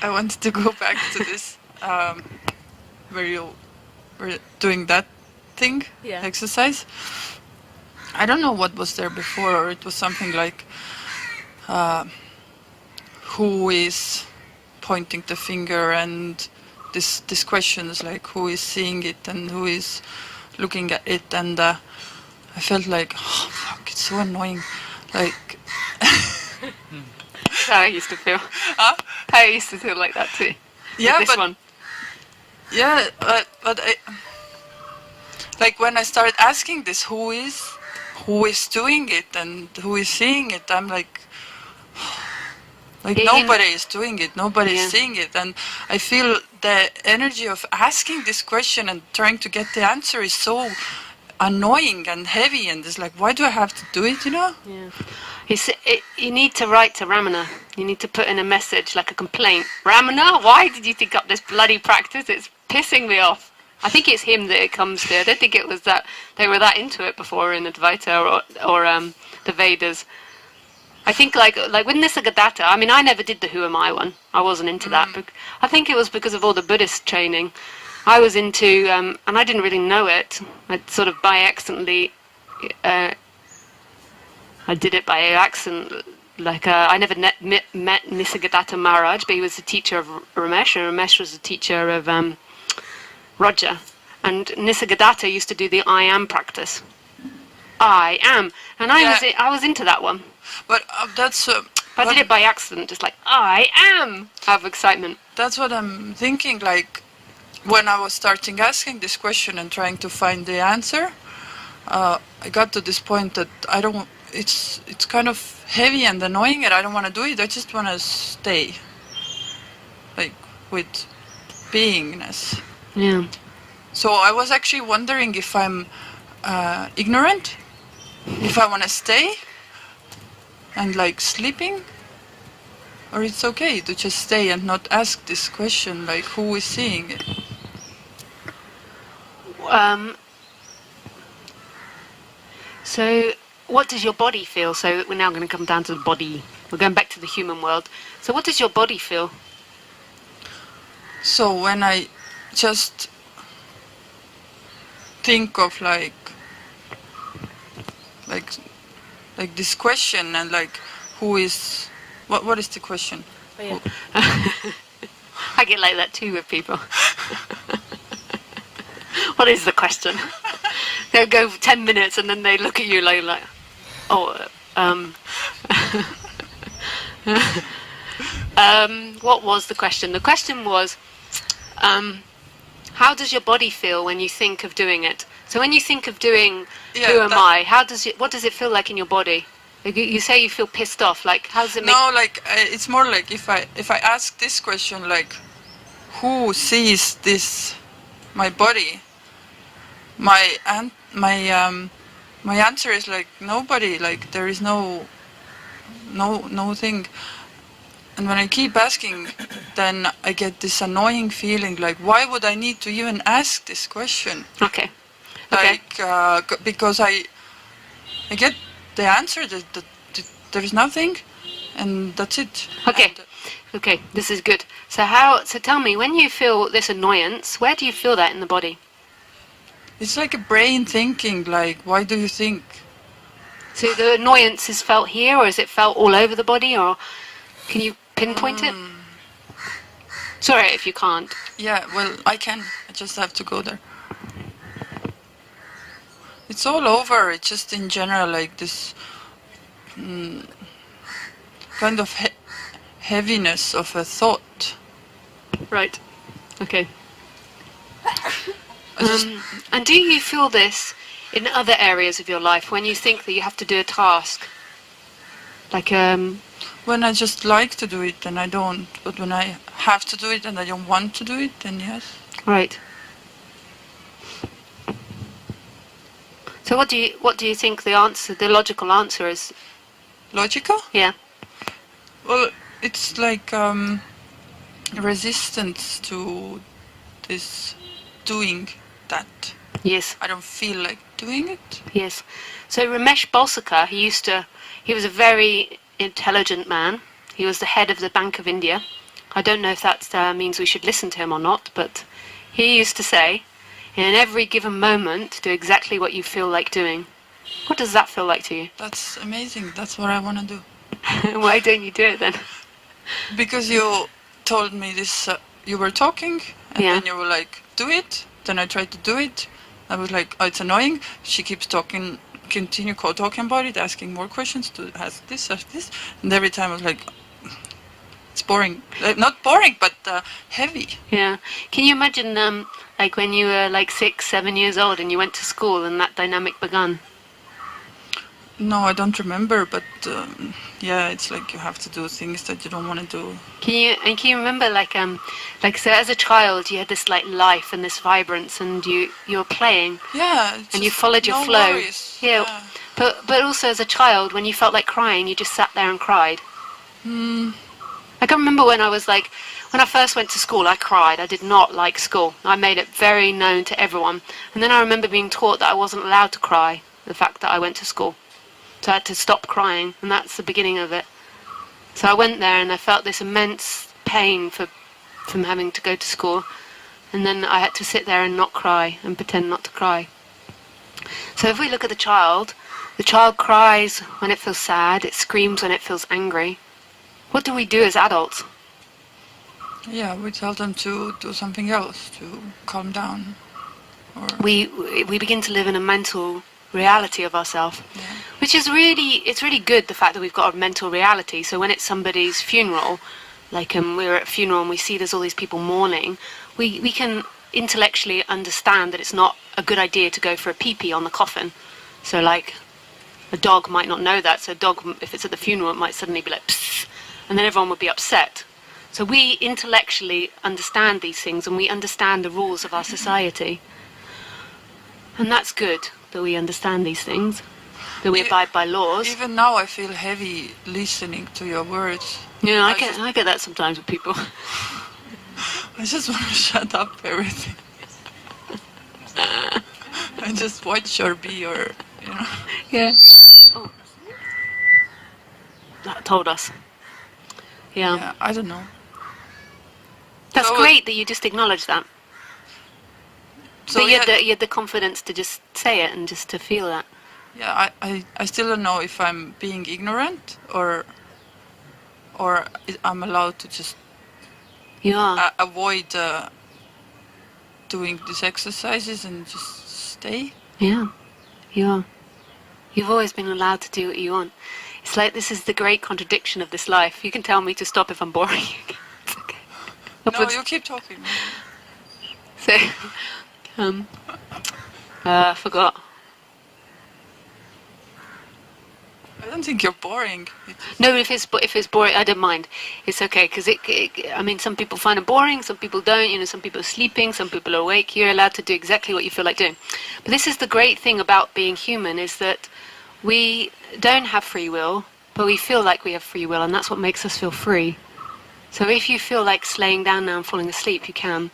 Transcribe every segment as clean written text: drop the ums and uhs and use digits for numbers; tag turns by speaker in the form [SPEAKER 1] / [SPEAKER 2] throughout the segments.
[SPEAKER 1] I wanted to go back to this where you were doing that thing, exercise. I don't know what was there before, or it was something like who is pointing the finger, and this question is like who is seeing it and who is looking at it, and I felt like, oh fuck, it's so annoying, like.
[SPEAKER 2] That's how I used to feel.
[SPEAKER 1] Huh?
[SPEAKER 2] I used to feel like that too.
[SPEAKER 1] Yeah,
[SPEAKER 2] this
[SPEAKER 1] but
[SPEAKER 2] one.
[SPEAKER 1] Yeah, but I, like when I started asking this, who is doing it and who is seeing it, I'm like nobody is doing it, nobody is seeing it, and I feel the energy of asking this question and trying to get the answer is so annoying and heavy, and it's like, why do I have to do it, you know?
[SPEAKER 2] Yeah. You need to write to Ramana. You need to put in a message, like a complaint. Ramana, why did you think up this bloody practice? It's pissing me off. I think it's him that it comes to. I don't think it was that they were that into it before in Advaita or the Vedas. I think like with Nisargadatta, I mean, I never did the Who Am I one. I wasn't into that. But I think it was because of all the Buddhist training. I was into, and I didn't really know it. I sort of by accidentally, I did it by accident. Like I never met Nisargadatta Maharaj, but he was the teacher of Ramesh, and Ramesh was the teacher of Roger. And Nisargadatta used to do the I am practice. I am, and I was into that one.
[SPEAKER 1] But that's.
[SPEAKER 2] I did it by accident, just like I am, out of excitement.
[SPEAKER 1] That's what I'm thinking. Like when I was starting asking this question and trying to find the answer, I got to this point that I don't. It's kind of heavy and annoying, and I don't want to do it. I just want to stay, like with beingness.
[SPEAKER 2] Yeah.
[SPEAKER 1] So I was actually wondering if I'm ignorant, if I want to stay and like sleeping, or it's okay to just stay and not ask this question, like who is seeing it?
[SPEAKER 2] So what does your body feel? So we're now going to come down to the body. We're going back to the human world. So what does your body feel?
[SPEAKER 1] So when I just think of like this question, and like who is what is the question?
[SPEAKER 2] Oh, yeah. I get like that too with people. What is the question? They'll go for 10 minutes and then they look at you like what was the question? The question was, how does your body feel when you think of doing it? So when you think of doing Who Am I, what does it feel like in your body? Like you say you feel pissed off. Like how does it make?
[SPEAKER 1] No, like it's more like if I ask this question, like who sees this, my body? My answer is like nobody. Like there is no thing. And when I keep asking, then I get this annoying feeling like, why would I need to even ask this question?
[SPEAKER 2] Okay.
[SPEAKER 1] Like, because I get the answer that there is nothing, and that's it.
[SPEAKER 2] Okay.
[SPEAKER 1] And,
[SPEAKER 2] okay, this is good. So tell me, when you feel this annoyance, where do you feel that in the body?
[SPEAKER 1] it's like a brain thinking, like, why do you think?
[SPEAKER 2] So the annoyance is felt here, or is it felt all over the body, or can you pinpoint it? Sorry if you can't.
[SPEAKER 1] Yeah, well, I can. I just have to go there. It's all over. It's just in general like this kind of heaviness of a thought.
[SPEAKER 2] Right. Okay. And do you feel this in other areas of your life when you think that you have to do a task? Like
[SPEAKER 1] when I just like to do it, then I don't. But when I have to do it and I don't want to do it, then yes.
[SPEAKER 2] Right. So what do you think the logical answer is?
[SPEAKER 1] Logical?
[SPEAKER 2] Yeah.
[SPEAKER 1] Well, it's like resistance to this doing that.
[SPEAKER 2] Yes.
[SPEAKER 1] I don't feel like doing it.
[SPEAKER 2] Yes. So Ramesh Balsekar, he was a very intelligent man. He was the head of the Bank of India, I don't know if that means we should listen to him or not, but he used to say, in every given moment, do exactly what you feel like doing. What does that feel like to you?
[SPEAKER 1] That's amazing. That's what I want to do.
[SPEAKER 2] Why don't you do it then?
[SPEAKER 1] Because you told me this, you were talking, and
[SPEAKER 2] Yeah.
[SPEAKER 1] then you were like, do it. Then I tried to do it. I was like, oh, it's annoying. She keeps talking, continue talking about it, asking more questions to ask this. And every time I was like, it's boring. Not boring, but heavy.
[SPEAKER 2] Yeah. Can you imagine, like when you were like 6, 7 years old and you went to school and that dynamic began?
[SPEAKER 1] No, I don't remember, but yeah, it's like you have to do things that you don't want to do.
[SPEAKER 2] Can you remember like so as a child you had this like life and this vibrance and you were playing
[SPEAKER 1] Yeah,
[SPEAKER 2] and you followed your
[SPEAKER 1] no
[SPEAKER 2] flow.
[SPEAKER 1] worries.
[SPEAKER 2] Yeah. But also as a child when you felt like crying you just sat there and cried. I can remember when I first went to school, I cried. I did not like school. I made it very known to everyone. And then I remember being taught that I wasn't allowed to cry, the fact that I went to school. So I had to stop crying, and that's the beginning of it. So I went there and I felt this immense pain from having to go to school. And then I had to sit there and not cry and pretend not to cry. So if we look at the child cries when it feels sad, it screams when it feels angry. What do we do as adults?
[SPEAKER 1] Yeah, we tell them to do something else, to calm down. Or
[SPEAKER 2] We begin to live in a mental reality of ourselves,
[SPEAKER 1] yeah.
[SPEAKER 2] which is really good, the fact that we've got a mental reality. So when it's somebody's funeral, like we're at a funeral and we see there's all these people mourning, we can intellectually understand that it's not a good idea to go for a pee-pee on the coffin. So like a dog might not know that, so a dog, if it's at the funeral, it might suddenly be like psst, and then everyone would be upset. So we intellectually understand these things and we understand the rules of our society. And that's good that we understand these things, that we abide by laws.
[SPEAKER 1] Even now I feel heavy listening to your words.
[SPEAKER 2] Yeah, I get that sometimes with people.
[SPEAKER 1] I just want to shut up everything. And just watch or be or, you know.
[SPEAKER 2] Yeah. Oh. That told us.
[SPEAKER 1] Yeah, I don't know.
[SPEAKER 2] That's
[SPEAKER 1] So-
[SPEAKER 2] great that you just acknowledge that.
[SPEAKER 1] So
[SPEAKER 2] But you
[SPEAKER 1] yeah,
[SPEAKER 2] had the confidence to just say it and just to feel that.
[SPEAKER 1] yeah, I still don't know if I'm being ignorant or I'm allowed to just
[SPEAKER 2] You are.
[SPEAKER 1] avoid doing these exercises and just stay.
[SPEAKER 2] Yeah. You are. You've always been allowed to do what you want. It's like this is the great contradiction of this life. You can tell me to stop if I'm boring you. It's okay.
[SPEAKER 1] No, you keep talking.
[SPEAKER 2] So, I forgot.
[SPEAKER 1] I don't think you're boring.
[SPEAKER 2] No, if it's boring, I don't mind. It's okay because I mean, some people find it boring, some people don't. You know, some people are sleeping, some people are awake. You're allowed to do exactly what you feel like doing. But this is the great thing about being human: is that we don't have free will, but we feel like we have free will, and that's what makes us feel free. So if you feel like laying down now and falling asleep, you can.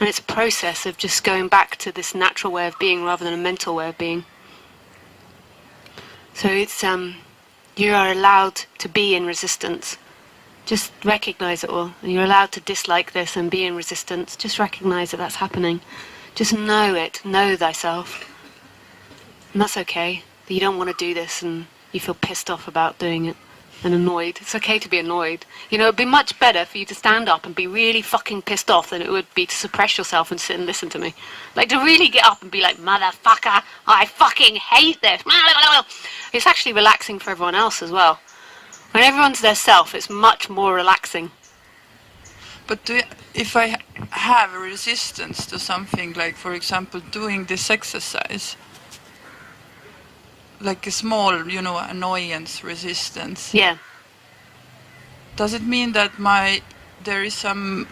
[SPEAKER 2] And it's a process of just going back to this natural way of being rather than a mental way of being. So it's you are allowed to be in resistance. Just recognize it all. And you're allowed to dislike this and be in resistance. Just recognize that that's happening. Just know it. Know thyself. And that's okay. That you don't want to do this and you feel pissed off about doing it and annoyed. It's okay to be annoyed. You know, it'd be much better for you to stand up and be really fucking pissed off than it would be to suppress yourself and sit and listen to me. Like, to really get up and be like, motherfucker, I fucking hate this. It's actually relaxing for everyone else as well. When everyone's their self, it's much more relaxing.
[SPEAKER 1] But if I have a resistance to something, like for example doing this exercise, like a small, you know, annoyance, resistance,
[SPEAKER 2] Yeah.
[SPEAKER 1] does it mean that there is some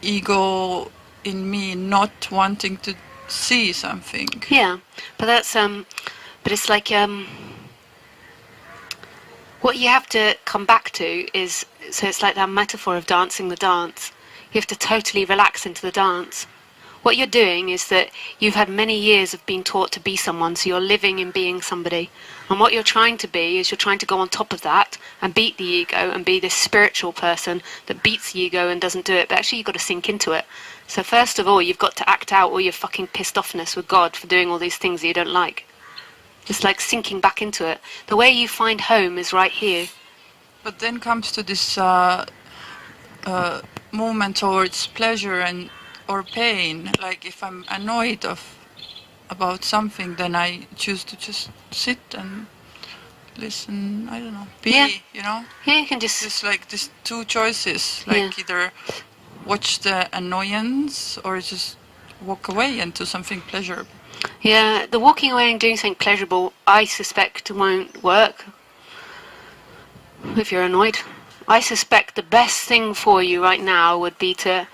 [SPEAKER 1] ego in me not wanting to see something?
[SPEAKER 2] Yeah. But that's, but it's like, what you have to come back to is, so it's like that metaphor of dancing the dance. You have to totally relax into the dance. What you're doing is that you've had many years of being taught to be someone, so you're living in being somebody. And what you're trying to be is you're trying to go on top of that and beat the ego and be this spiritual person that beats the ego and doesn't do it. But actually you've got to sink into it. So first of all, you've got to act out all your fucking pissed offness with God for doing all these things that you don't like. It's like sinking back into it. The way you find home is right here.
[SPEAKER 1] But then comes to this movement towards pleasure and or pain. Like if I'm annoyed about something, then I choose to just sit and listen. I don't know, be.
[SPEAKER 2] Yeah.
[SPEAKER 1] You know.
[SPEAKER 2] Yeah, you can just.
[SPEAKER 1] It's like these two choices. Like either watch the annoyance or just walk away into something pleasurable.
[SPEAKER 2] Yeah, the walking away and doing something pleasurable, I suspect, won't work if you're annoyed. I suspect the best thing for you right now would be to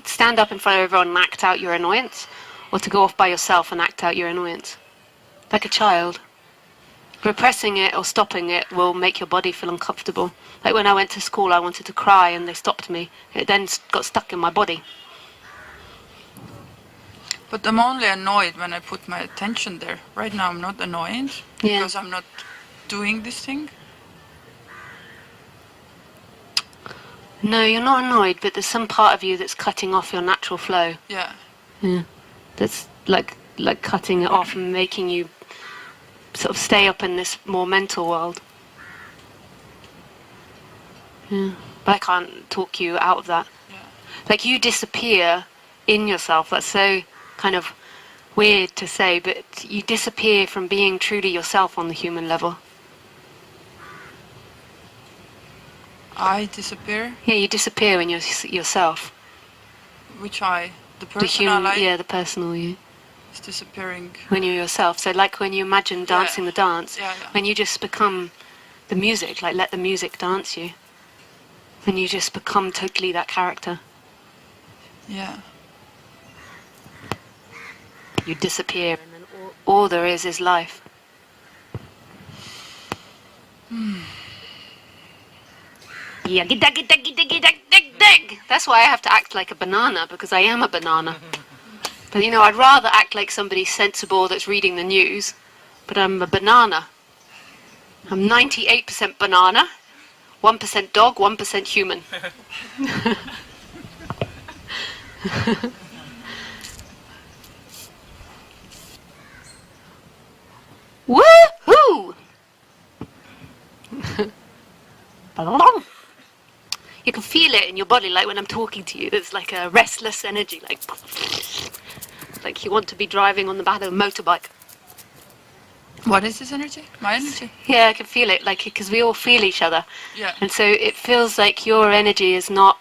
[SPEAKER 2] stand up in front of everyone and act out your annoyance, or to go off by yourself and act out your annoyance, like a child. Repressing it or stopping it will make your body feel uncomfortable. Like when I went to school, I wanted to cry and they stopped me. It then got stuck in my body.
[SPEAKER 1] But I'm only annoyed when I put my attention there. Right now I'm not annoyed because I'm not doing this thing.
[SPEAKER 2] No, you're not annoyed, but there's some part of you that's cutting off your natural flow.
[SPEAKER 1] Yeah.
[SPEAKER 2] Yeah. That's like cutting it off and making you sort of stay up in this more mental world. Yeah. But I can't talk you out of that.
[SPEAKER 1] Yeah.
[SPEAKER 2] Like you disappear in yourself. That's so kind of weird to say, but you disappear from being truly yourself on the human level.
[SPEAKER 1] I disappear?
[SPEAKER 2] Yeah, you disappear when you're yourself.
[SPEAKER 1] Which I? The personal I?
[SPEAKER 2] Yeah, the personal you.
[SPEAKER 1] It's disappearing.
[SPEAKER 2] When you're yourself. So like when you imagine dancing the dance, when you just become the music, like let the music dance you. When you just become totally that character.
[SPEAKER 1] Yeah.
[SPEAKER 2] You disappear, and then all there is life. Yeah, dig. That's why I have to act like a banana, because I am a banana. But you know, I'd rather act like somebody sensible that's reading the news, but I'm a banana. I'm 98% banana, 1% dog, 1% human. Woohoo! You can feel it in your body, like when I'm talking to you. There's like a restless energy, like you want to be driving on the back of a motorbike.
[SPEAKER 1] What is this energy? My energy?
[SPEAKER 2] Yeah, I can feel it, like, because we all feel each other.
[SPEAKER 1] Yeah.
[SPEAKER 2] And so it feels like your energy is not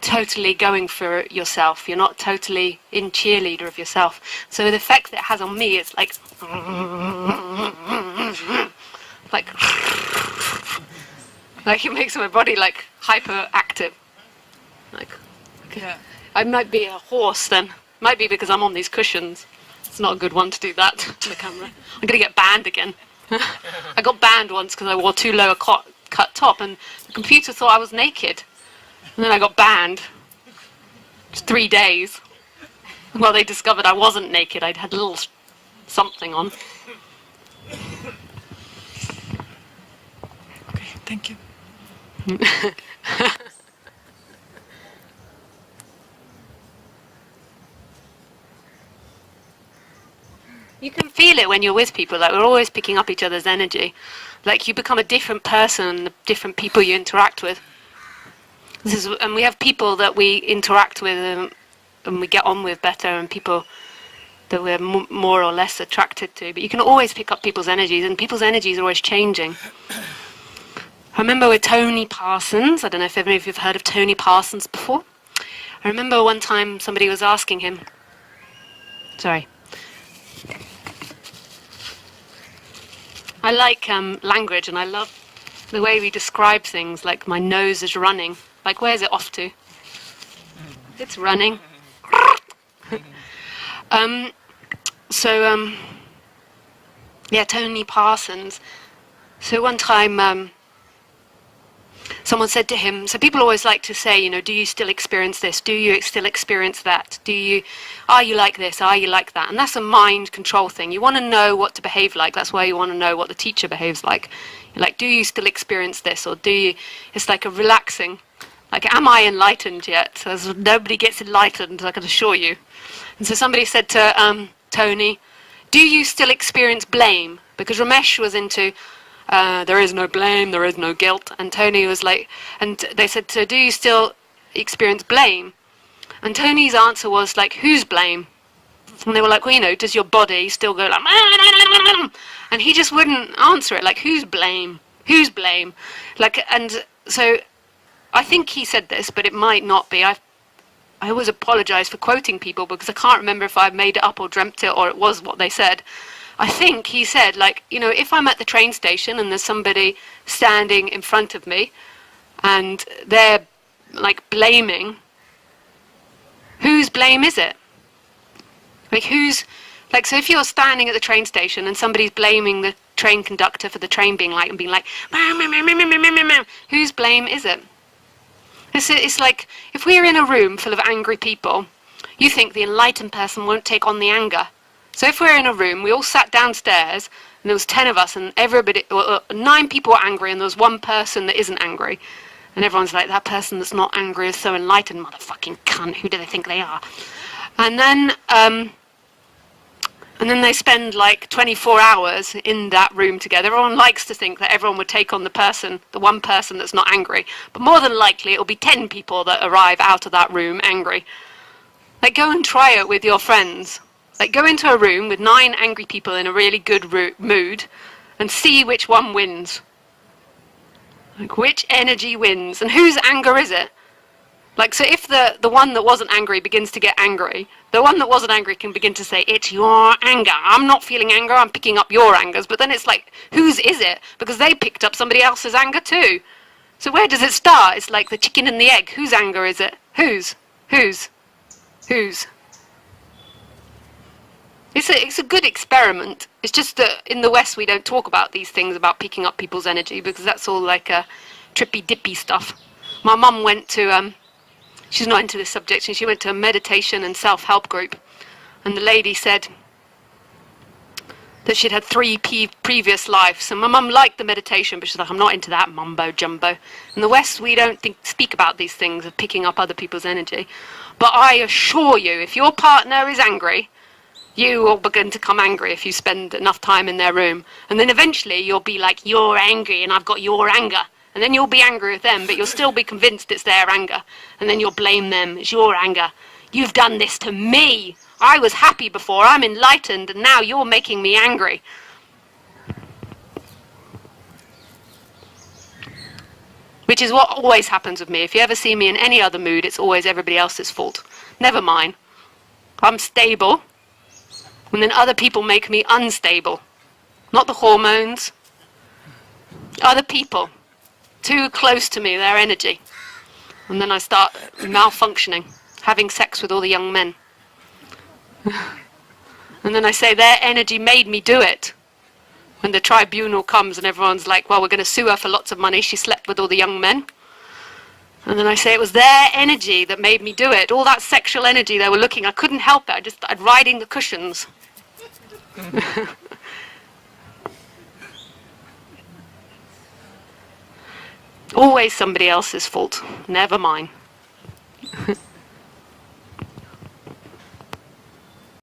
[SPEAKER 2] totally going for yourself. You're not totally in cheerleader of yourself. So the effect that it has on me is like it makes my body like hyperactive. I might be a horse then. Might be because I'm on these cushions. It's not a good one to do that to the camera. I'm going to get banned again. I got banned once because I wore too low a cut top, and the computer thought I was naked. And then I got banned. Just 3 days. Well, they discovered I wasn't naked. I'd had a little something on.
[SPEAKER 1] Okay, thank you.
[SPEAKER 2] You can feel it when you're with people. Like, we're always picking up each other's energy. Like, you become a different person, the different people you interact with. And we have people that we interact with and we get on with better, and people that we're more or less attracted to. But you can always pick up people's energies, and people's energies are always changing. I remember with Tony Parsons. I don't know if any of you have heard of Tony Parsons before. I remember one time somebody was asking him. Sorry. I like language, and I love the way we describe things, like my nose is running. Like, where's it off to? It's running. Yeah, Tony Parsons. So one time, someone said to him, so people always like to say, you know, do you still experience this? Do you still experience that? Are you like this? Are you like that? And that's a mind control thing. You want to know what to behave like. That's why you want to know what the teacher behaves like. You're like, do you still experience this? Or do you, it's like a relaxing, like, am I enlightened yet? So nobody gets enlightened, I can assure you. And so somebody said to Tony, do you still experience blame? Because Ramesh was into, there is no blame, there is no guilt. And Tony was like, and they said, so do you still experience blame? And Tony's answer was like, whose blame? And they were like, well, you know, does your body still go like, and he just wouldn't answer it, like, whose blame? Whose blame? Like, and so I think he said this, but it might not be. I always apologize for quoting people because I can't remember if I made it up or dreamt it or it was what they said. I think he said, like, you know, if I'm at the train station and there's somebody standing in front of me and they're, like, blaming, whose blame is it? Like, who's, like, so if you're standing at the train station and somebody's blaming the train conductor for the train being like, and being like, whose blame is it? It's like, if we're in a room full of angry people, you think the enlightened person won't take on the anger. So if we're in a room, we all sat downstairs, and there was 10 of us, and everybody, 9 people were angry, and there was one person that isn't angry. And everyone's like, that person that's not angry is so enlightened, motherfucking cunt, who do they think they are? And then they spend like 24 hours in that room together. Everyone likes to think that everyone would take on the one person that's not angry. But more than likely, it'll be 10 people that arrive out of that room angry. Like, go and try it with your friends. Like, go into a room with 9 angry people in a really good mood and see which one wins. Like, which energy wins? And whose anger is it? Like, so if the one that wasn't angry begins to get angry, the one that wasn't angry can begin to say, it's your anger. I'm not feeling anger, I'm picking up your angers. But then it's like, whose is it? Because they picked up somebody else's anger too. So where does it start? It's like the chicken and the egg. Whose anger is it? Whose? It's a good experiment. It's just that in the West we don't talk about these things, about picking up people's energy, because that's all like a trippy dippy stuff. My mum went to, she's not into this subject, and she went to a meditation and self-help group, and the lady said that she'd had 3 previous lives, and my mum liked the meditation, but she's like, I'm not into that mumbo jumbo. In the West we don't speak about these things of picking up other people's energy, but I assure you, if your partner is angry, you will begin to become angry if you spend enough time in their room. And then eventually you'll be like, you're angry and I've got your anger. And then you'll be angry with them, but you'll still be convinced it's their anger. And then you'll blame them, it's your anger. You've done this to me. I was happy before, I'm enlightened, and now you're making me angry. Which is what always happens with me. If you ever see me in any other mood, it's always everybody else's fault. Never mine. I'm stable. And then other people make me unstable. Not the hormones. Other people. Too close to me, their energy. And then I start malfunctioning, having sex with all the young men. And then I say, their energy made me do it. When the tribunal comes and everyone's like, well, we're going to sue her for lots of money, she slept with all the young men. And then I say, it was their energy that made me do it. All that sexual energy they were looking, I couldn't help it. I just started riding the cushions. Always somebody else's fault, never mine.